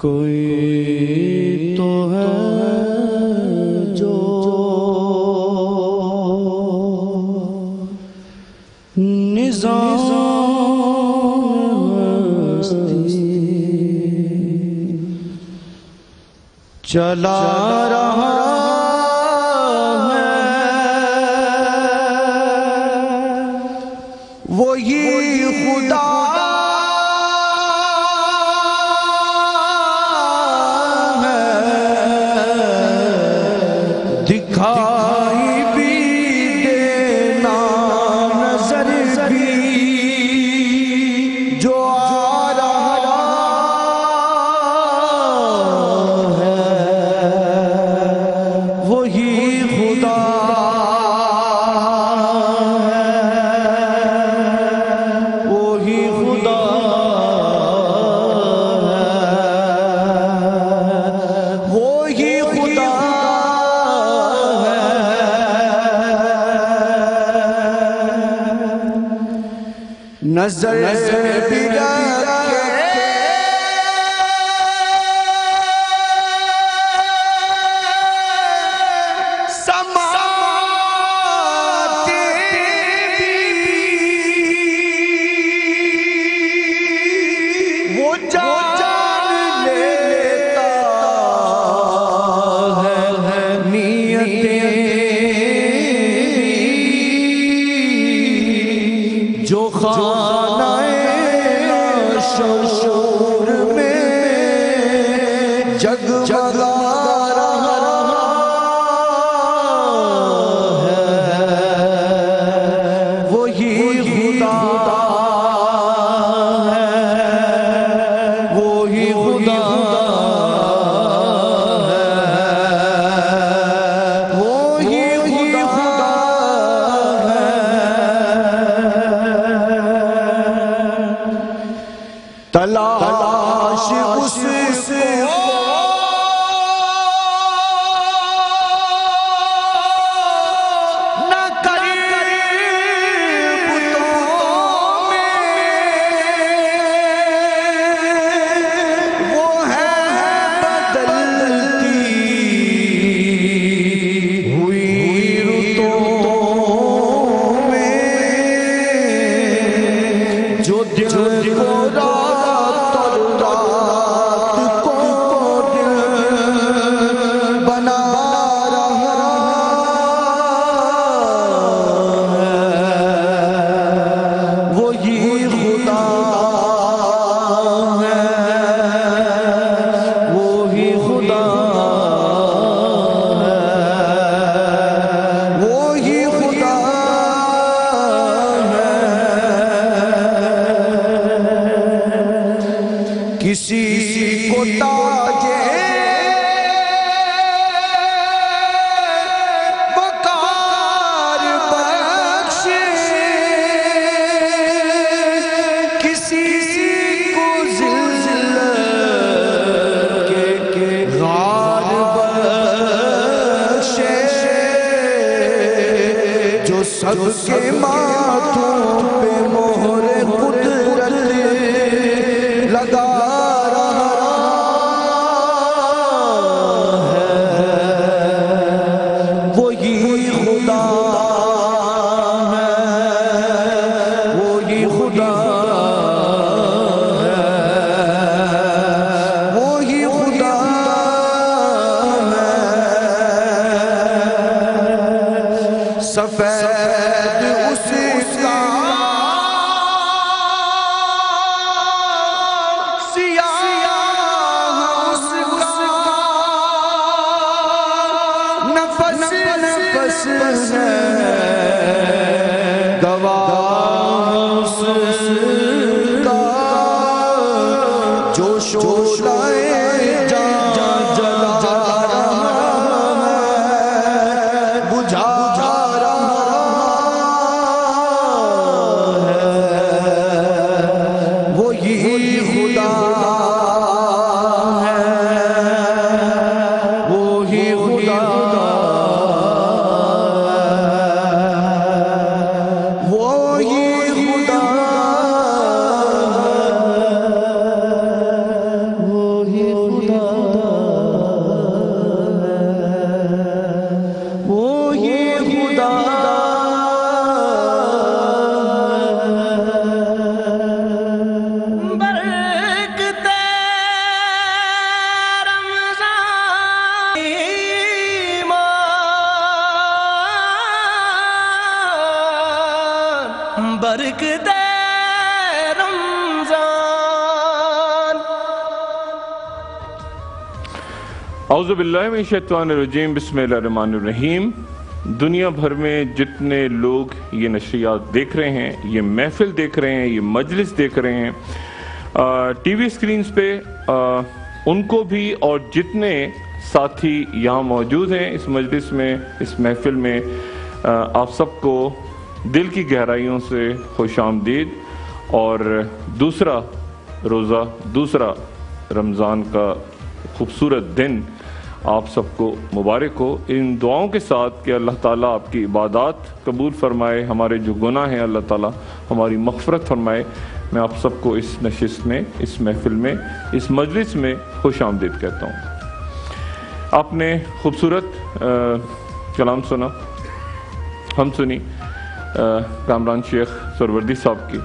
کوئی تو ہے جو نظام چلا رہا ہے، وہی خدا دکھائی بھی دینا نظر بھی جو آ رہا ہے، وہی خدا ہے، وہی خدا ہے، وہی خدا نظر بھی وہ جان لیتا ہے نیتیں جو خانہ شعور میں جگمگا رہا ہے، وہی خدا ہے، وہی خدا ہے، وہی خدا تلاش اس کو نہ کری بتوں میں، وہ ہے بدلتی ہوئی رتوں میں، جو دل کو کسی کو تاج وقار بخشے، کسی کو ذلت کے غار بخشے، جو سب کے ماتھوں پہ مہر قدرت لگا سفید اس کا سیاہ اس کا نفس نفس ہے گواہ اس کا، جو شعلہ جان جلا رہا ہے، بجھا وہی اعوذ باللہ من الشیطان الرجیم، بسم اللہ الرحمن الرحیم۔ دنیا بھر میں جتنے لوگ یہ نشریات دیکھ رہے ہیں، یہ محفل دیکھ رہے ہیں، یہ مجلس دیکھ رہے ہیں ٹی وی سکرینز پہ، ان کو بھی اور جتنے ساتھی یہاں موجود ہیں اس مجلس میں، اس محفل میں، آپ سب کو دل کی گہرائیوں سے خوش آمدید اور دوسرا روزہ، دوسرا رمضان کا خوبصورت دن آپ سب کو مبارک ہو، ان دعاؤں کے ساتھ کہ اللہ تعالیٰ آپ کی عبادات قبول فرمائے، ہمارے جو گناہ ہیں اللہ تعالیٰ ہماری مغفرت فرمائے۔ میں آپ سب کو اس نشست میں، اس محفل میں، اس مجلس میں خوش آمدید کہتا ہوں۔ آپ نے خوبصورت کلام سنا، ہم سنی کامران شیخ سروردی صاحب کی،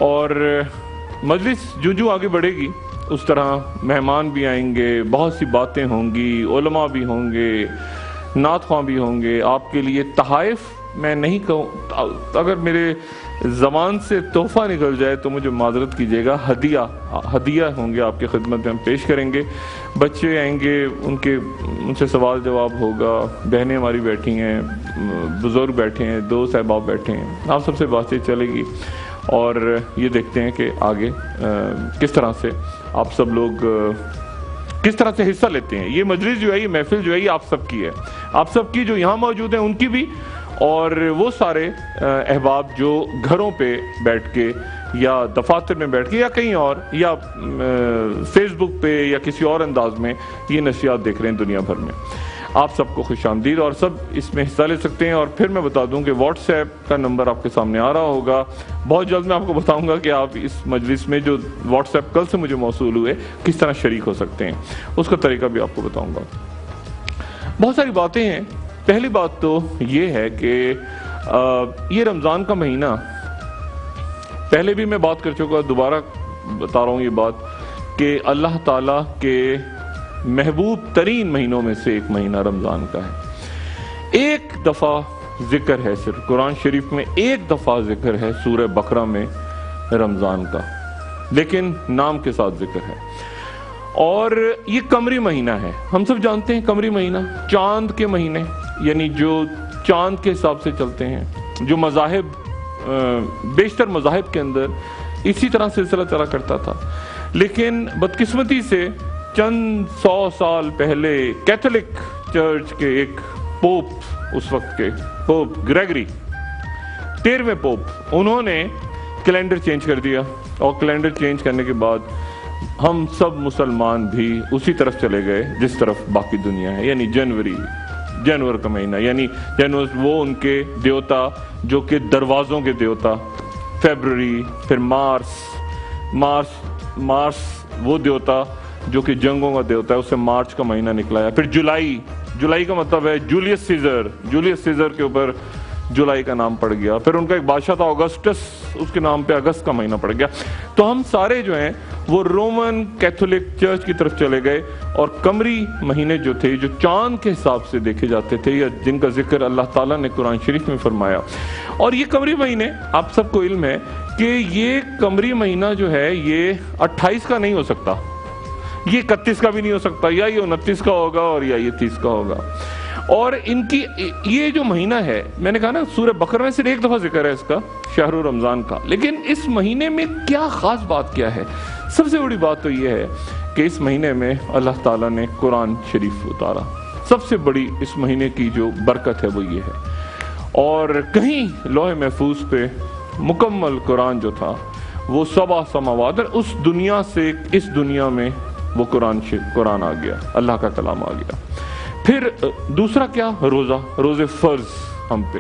اور مجلس جو آگے بڑھے گی اس طرح مہمان بھی آئیں گے، بہت سی باتیں ہوں گی، علماء بھی ہوں گے، نعت خواں بھی ہوں گے۔ آپ کے لیے تحائف میں نہیں کہوں، اگر میرے زبان سے تحفہ نکل جائے تو مجھے معذرت کیجیے گا، ہدیہ ہوں گے آپ کی خدمت میں، ہم پیش کریں گے۔ بچے آئیں گے، ان سے سوال جواب ہوگا، بہنیں ہماری بیٹھی ہیں، بزرگ بیٹھے ہیں، دوست احباب بیٹھے ہیں، آپ سب سے بات چیت چلے گی، اور یہ دیکھتے ہیں کہ آگے کس طرح سے آپ سب لوگ کس طرح سے حصہ لیتے ہیں۔ یہ مجلس جو ہے، یہ محفل جو ہے، یہ آپ سب کی ہے، آپ سب کی جو یہاں موجود ہیں ان کی بھی، اور وہ سارے احباب جو گھروں پہ بیٹھ کے یا دفاتر میں بیٹھ کے یا کہیں اور، یا فیس بک پہ یا کسی اور انداز میں یہ نشریات دیکھ رہے ہیں دنیا بھر میں، آپ سب کو خوش آمدید، اور سب اس میں حصہ لے سکتے ہیں۔ اور پھر میں بتا دوں کہ واٹس ایپ کا نمبر آپ کے سامنے آ رہا ہوگا، بہت جلد میں آپ کو بتاؤں گا کہ آپ اس مجلس میں جو واٹس ایپ کل سے مجھے موصول ہوئے کس طرح شریک ہو سکتے ہیں، اس کا طریقہ بھی آپ کو بتاؤں گا۔ بہت ساری باتیں ہیں۔ پہلی بات تو یہ ہے کہ یہ رمضان کا مہینہ، پہلے بھی میں بات کر چکا، دوبارہ بتا رہا ہوں یہ بات، کہ اللہ تعالیٰ کے محبوب ترین مہینوں میں سے ایک مہینہ رمضان کا ہے۔ ایک دفعہ ذکر ہے، صرف قرآن شریف میں ایک دفعہ ذکر ہے سورہ بقرہ میں رمضان کا، لیکن نام کے ساتھ ذکر ہے، اور یہ قمری مہینہ ہے۔ ہم سب جانتے ہیں قمری مہینہ، چاند کے مہینے، یعنی جو چاند کے حساب سے چلتے ہیں، جو مذاہب، بیشتر مذاہب کے اندر اسی طرح سلسلہ چلا کرتا تھا، لیکن بدقسمتی سے چند 100 سال پہلے کیتھولک چرچ کے ایک پوپ، اس وقت کے پوپ گریگری 13ویں پوپ، انہوں نے کیلنڈر چینج کر دیا، اور کیلنڈر چینج کرنے کے بعد ہم سب مسلمان بھی اسی طرف چلے گئے جس طرف باقی دنیا ہے، یعنی جنور کا مہینہ، یعنی جنور وہ ان کے دیوتا جو کہ دروازوں کے دیوتا، فیبرری، پھر مارس وہ دیوتا جو کہ جنگوں کا دیوتا ہے، اس سے مارچ کا مہینہ نکلا ہے، پھر جولائی کا مطلب ہے جولیس سیزر کے اوپر جولائی کا نام پڑ گیا، پھر ان کا ایک بادشاہ تھا اگسٹس، اس کے نام پہ اگست کا مہینہ پڑ گیا۔ تو ہم سارے جو ہیں وہ رومن کیتھولک چرچ کی طرف چلے گئے، اور قمری مہینے جو تھے، جو چاند کے حساب سے دیکھے جاتے تھے، یا جن کا ذکر اللہ تعالیٰ نے قرآن شریف میں فرمایا، اور یہ قمری مہینے آپ سب کو علم ہے کہ یہ قمری مہینہ جو ہے یہ 28 کا نہیں ہو سکتا، یہ 31 کا بھی نہیں ہو سکتا، یا یہ 29 کا ہوگا، اور یا یہ 30 کا ہوگا۔ اور ان کی یہ جو مہینہ ہے، میں نے کہا نا سورہ بقرہ میں صرف ایک دفعہ ذکر ہے اس کا، شہر رمضان کا، لیکن اس مہینے میں کیا خاص بات کیا ہے؟ سب سے بڑی بات تو یہ ہے کہ اس مہینے میں اللہ تعالیٰ نے قرآن شریف اتارا، سب سے بڑی اس مہینے کی جو برکت ہے وہ یہ ہے، اور کہیں لوح محفوظ پہ مکمل قرآن جو تھا وہ 7 سماوات، اس دنیا سے اس دنیا میں وہ قرآن آ گیا، اللہ کا کلام آ گیا۔ پھر دوسرا کیا؟ روزے فرض ہم پہ،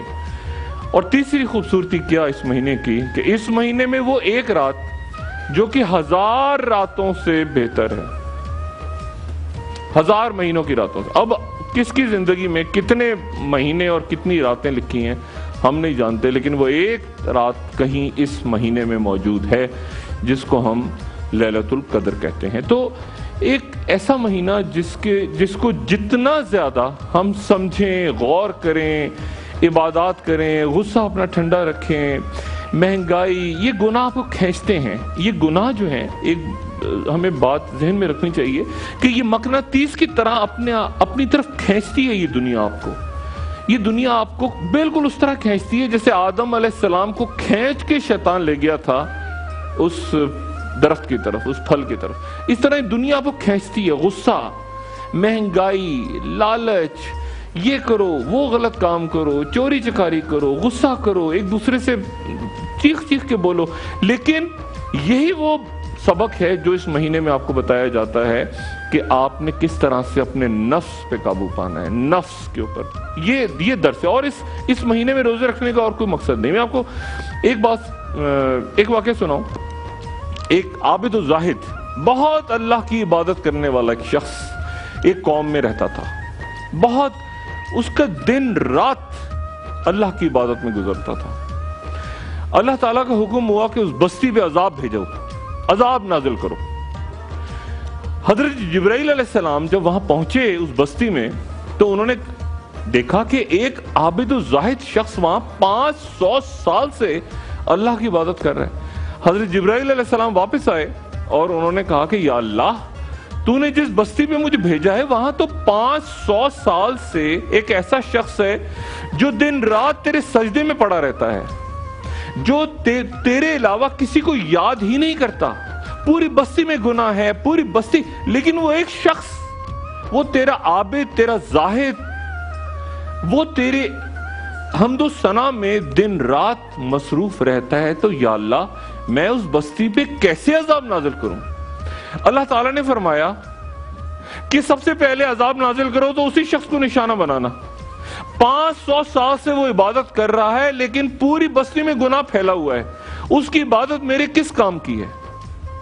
اور تیسری خوبصورتی کیا اس مہینے کی کہ اس مہینے میں وہ ایک رات جو کہ 1000 راتوں سے بہتر ہے، 1000 مہینوں کی راتوں سے۔ اب کس کی زندگی میں کتنے مہینے اور کتنی راتیں لکھی ہیں ہم نہیں جانتے، لیکن وہ ایک رات کہیں اس مہینے میں موجود ہے جس کو ہم لیلۃ القدر کہتے ہیں۔ تو ایک ایسا مہینہ جس کو جتنا زیادہ ہم سمجھیں، غور کریں، عبادات کریں، غصہ اپنا ٹھنڈا رکھیں، مہنگائی، یہ گناہ کو کھینچتے ہیں. یہ گناہ جو ہیں، ایک ہمیں بات ذہن میں رکھنی چاہیے کہ یہ مقناطیس کی طرح اپنی طرف کھینچتی ہے. یہ دنیا آپ کو، یہ دنیا آپ کو بالکل اس طرح کھینچتی ہے جیسے آدم علیہ السلام کو کھینچ کے شیطان لے گیا تھا اس درخت کی طرف، اس پھل کی طرف. اس طرح دنیا آپ کو کھینچتی ہے. غصہ، مہنگائی، لالچ، یہ کرو، وہ غلط کام کرو، چوری چکاری کرو، غصہ کرو، ایک دوسرے سے چیخ چیخ کے بولو. لیکن یہی وہ سبق ہے جو اس مہینے میں آپ کو بتایا جاتا ہے کہ آپ نے کس طرح سے اپنے نفس پہ قابو پانا ہے، نفس کے اوپر. یہ درس ہے. اور اس مہینے میں روزے رکھنے کا اور کوئی مقصد نہیں. میں آپ کو ایک واقعہ سناؤں. ایک عابد و زاہد، بہت اللہ کی عبادت کرنے والا ایک شخص ایک قوم میں رہتا تھا. بہت اس کا دن رات اللہ کی عبادت میں گزرتا تھا. اللہ تعالیٰ کا حکم ہوا کہ اس بستی پہ عذاب بھیجو، عذاب نازل کرو. حضرت جبرائیل علیہ السلام جب وہاں پہنچے اس بستی میں تو انہوں نے دیکھا کہ ایک عابد و زاہد شخص وہاں 500 سال سے اللہ کی عبادت کر رہے ہیں. حضرت جبرائیل علیہ السلام واپس آئے اور انہوں نے کہا کہ یا اللہ، تو نے جس بستی پہ مجھے بھیجا ہے وہاں تو 500 سال سے ایک ایسا شخص ہے جو دن رات تیرے سجدے میں پڑا رہتا ہے، جو تیرے علاوہ کسی کو یاد ہی نہیں کرتا. پوری بستی میں گناہ ہے، پوری بستی، لیکن وہ ایک شخص، وہ تیرا عابد، تیرا زاہد، وہ تیرے حمد و ثنا میں دن رات مصروف رہتا ہے. تو یا اللہ، میں اس بستی پہ کیسے عذاب نازل کروں؟ اللہ تعالیٰ نے فرمایا کہ سب سے پہلے عذاب نازل کرو تو اسی شخص کو نشانہ بنانا. 500 سال سے وہ عبادت کر رہا ہے لیکن پوری بستی میں گناہ پھیلا ہوا ہے. اس کی عبادت میرے کس کام کی ہے؟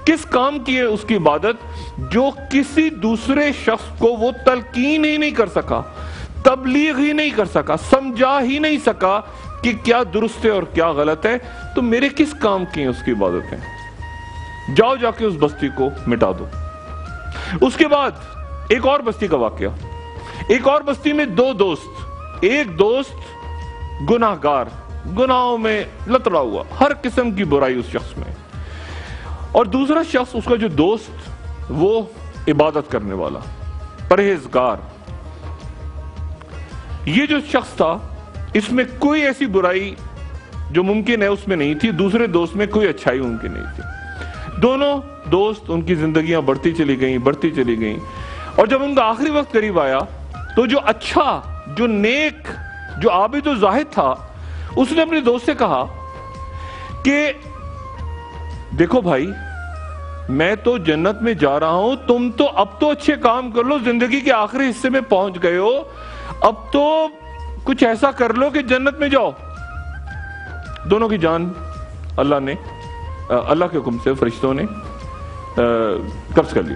کس کام کی ہے اس کی عبادت جو کسی دوسرے شخص کو وہ تلقین ہی نہیں کر سکا، تبلیغ ہی نہیں کر سکا، سمجھا ہی نہیں سکا کہ کیا درست ہے اور کیا غلط ہے. تو میرے کس کام کی ہیں اس کی عبادتیں؟ جاؤ جا کے اس بستی کو مٹا دو. اس کے بعد ایک اور بستی کا واقعہ. ایک اور بستی میں دو دوست، ایک دوست گناہگار، گناہوں میں لتڑا ہوا، ہر قسم کی برائی اس شخص میں، اور دوسرا شخص، اس کا جو دوست، وہ عبادت کرنے والا، پرہیزگار. یہ جو شخص تھا اس میں کوئی ایسی برائی جو ممکن ہے اس میں نہیں تھی، دوسرے دوست میں کوئی اچھائی ممکن نہیں تھی. دونوں دوست، ان کی زندگیاں بڑھتی چلی گئیں. اور جب ان کا آخری وقت قریب آیا تو جو اچھا، جو نیک، جو عابد و زاہد تھا، اس نے اپنے دوست سے کہا کہ دیکھو بھائی، میں تو جنت میں جا رہا ہوں، تم تو اب تو اچھے کام کر لو، زندگی کے آخری حصے میں پہنچ گئے ہو، اب تو کچھ ایسا کر لو کہ جنت میں جاؤ. دونوں کی جان اللہ کے حکم سے فرشتوں نے قبض کر لی.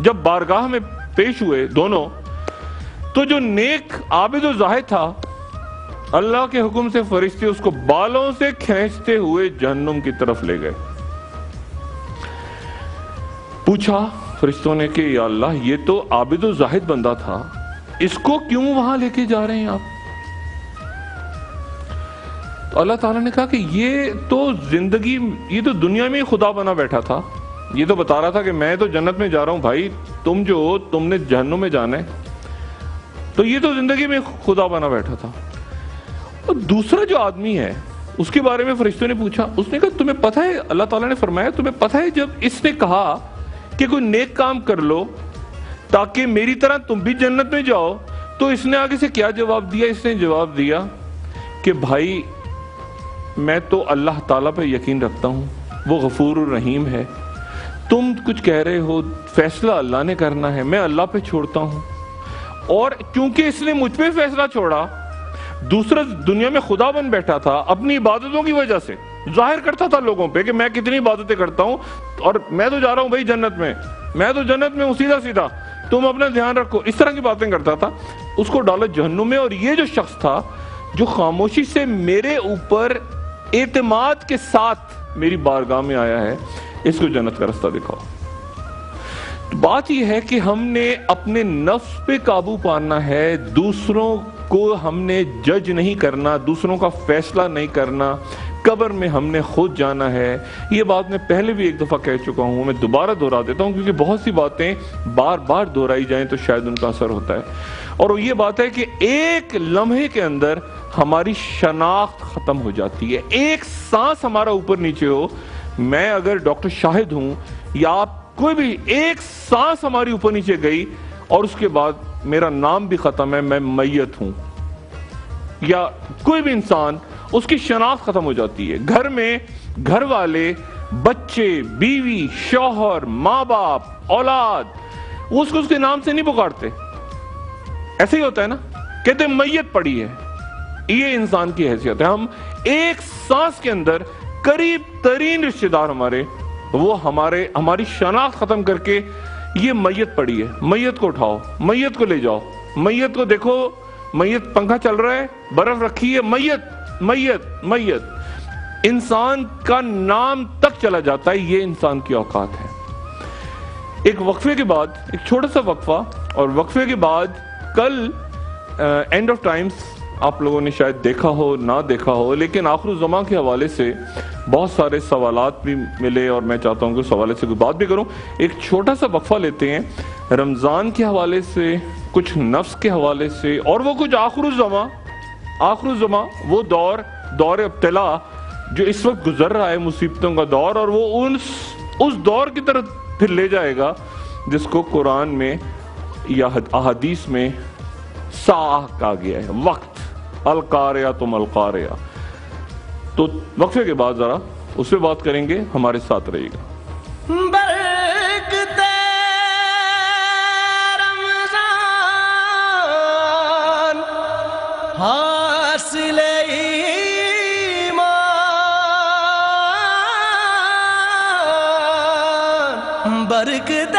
جب بارگاہ میں پیش ہوئے دونوں، تو جو نیک عابد و زاہد تھا، اللہ کے حکم سے فرشتے اس کو بالوں سے کھینچتے ہوئے جہنم کی طرف لے گئے. پوچھا فرشتوں نے کہ یا اللہ، یہ تو عابد و زاہد بندہ تھا، اس کو کیوں وہاں لے کے جا رہے ہیں آپ؟ تو اللہ تعالیٰ نے کہا کہ یہ تو دنیا میں خدا بنا بیٹھا تھا. یہ تو بتا رہا تھا کہ میں تو جنت میں جا رہا ہوں، بھائی تم نے جہنم میں جانا ہے. تو یہ تو زندگی میں خدا بنا بیٹھا تھا. اور دوسرا جو آدمی ہے، اس کے بارے میں فرشتوں نے پوچھا. اس نے کہا تمہیں پتہ ہے، اللہ تعالیٰ نے فرمایا تمہیں پتہ ہے جب اس نے کہا کہ کوئی نیک کام کر لو تاکہ میری طرح تم بھی جنت میں جاؤ، تو اس نے آگے سے کیا جواب دیا؟ اس نے جواب دیا کہ بھائی، میں تو اللہ تعالیٰ پہ یقین رکھتا ہوں، وہ غفور الرحیم ہے. تم کچھ کہہ رہے ہو، فیصلہ اللہ نے کرنا ہے، میں اللہ پہ چھوڑتا ہوں. اور کیونکہ اس نے مجھ پہ فیصلہ چھوڑا، دوسرا دنیا میں خدا بن بیٹھا تھا، اپنی عبادتوں کی وجہ سے ظاہر کرتا تھا لوگوں پہ کہ میں کتنی عبادتیں کرتا ہوں اور میں تو جا رہا ہوں بھائی جنت میں ہوں، سیدھا تم اپنا دھیان رکھو. اس طرح کی باتیں کرتا تھا. اس کو ڈالا جہنم میں. اور یہ جو شخص تھا جو خاموشی سے میرے اوپر اعتماد کے ساتھ میری بارگاہ میں آیا ہے، اس کو جنت کا رستہ دکھاؤ. بات یہ ہے کہ ہم نے اپنے نفس پہ قابو پانا ہے، دوسروں کو ہم نے جج نہیں کرنا، دوسروں کا فیصلہ نہیں کرنا، قبر میں ہم نے خود جانا ہے. یہ بات میں پہلے بھی ایک دفعہ کہہ چکا ہوں, میں دوبارہ دہرا دیتا ہوں کیونکہ بہت سی باتیں بار بار دہرائی جائیں تو شاید ان کا اثر ہوتا ہے. اور وہ یہ بات ہے کہ ایک لمحے کے اندر ہماری شناخت ختم ہو جاتی ہے. ایک سانس ہمارا اوپر نیچے ہو, میں اگر ڈاکٹر شاہد ہوں یا آپ کوئی بھی, ایک سانس ہماری اوپر نیچے گئی اور اس کے بعد میرا نام بھی ختم ہے, میں میت ہوں. یا کوئی بھی انسان, اس کی شناخت ختم ہو جاتی ہے. گھر میں گھر والے, بچے, بیوی, شوہر, ماں باپ, اولاد, وہ اس کو اس کے نام سے نہیں پکارتے. ایسے ہی ہوتا ہے نا, کہتے ہیں میت پڑی ہے. یہ انسان کی حیثیت ہے. ہم ایک سانس کے اندر قریب ترین رشتہ دار ہمارے, وہ ہماری شناخت ختم کر کے یہ میت پڑی ہے, میت کو اٹھاؤ, میت کو لے جاؤ, میت کو دیکھو, میت پنکھا چل رہا ہے, برف رکھی ہے, میت میت میت. انسان کا نام تک چلا جاتا ہے. یہ انسان کی اوقات ہے. ایک وقفے کے بعد, ایک چھوٹا سا وقفہ, اور وقفے کے بعد کل اینڈ آف ٹائمز آپ لوگوں نے شاید دیکھا ہو نہ دیکھا ہو, لیکن آخر الزمان کے حوالے سے بہت سارے سوالات بھی ملے اور میں چاہتا ہوں کہ اس حوالے سے کوئی بات بھی کروں. ایک چھوٹا سا وقفہ لیتے ہیں, رمضان کے حوالے سے, کچھ نفس کے حوالے سے, اور وہ کچھ آخر الزمان وہ دور ابتلا جو اس وقت گزر رہا ہے, مصیبتوں کا دور, اور وہ اس دور کی طرف پھر لے جائے گا جس کو قرآن میں یا احادیث میں ساعہ کہا گیا ہے, وقت. القاریہ تم القاریہ. تو وقفے کے بعد ذرا اس پہ بات کریں گے, ہمارے ساتھ رہیے گا. برکت رمضان حاصل ایمان, برکت